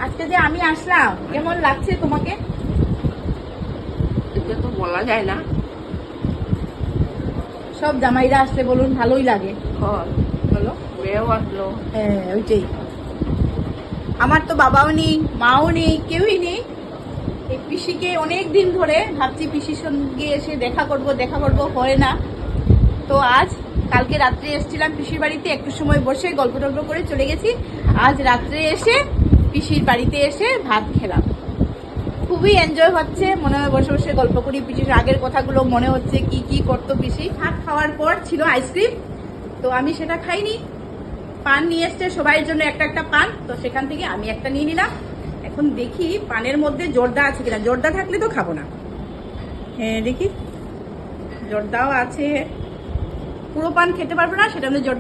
আজকে যে আমি আসলাম, কেমন লাগছে তোমাকে? এটা তো বলা যায় না। সব জামাইরা আসলে বলুন ভালোই লাগে, বলো। মেয়েও আসলো। হ্যাঁ, ওইটাই। আমার তো বাবাও নেই, মাও নেই, কেউই নেই। এই পিসিকে অনেক দিন ধরে ভাবছি পিসির সঙ্গে এসে দেখা করব, হয় না। তো আজ, কালকে রাত্রে এসেছিলাম পিসির বাড়িতে, একটু সময় বসে গল্প টল্প করে চলে গেছি। আজ রাত্রে এসে পিসির বাড়িতে এসে ভাত খেলাম। খুবই এনজয় হচ্ছে, মনে হয় বসে বসে গল্প করি, পিসির আগের কথাগুলো মনে হচ্ছে, কি কি করতো পিসি। ভাত খাওয়ার পর ছিল আইসক্রিম, তো আমি সেটা খাইনি। পান নিয়ে এসছে সবাই জন্য একটা একটা পান, তো সেখান থেকে আমি একটা নিয়ে নিলাম। এখন দেখি পানের মধ্যে জর্দা আছে কিনা, জর্দা থাকলে তো খাবো না। হ্যাঁ দেখি, জর্দাও আছে। পুরো পান খেতে পারবো না, সেটা জর্দা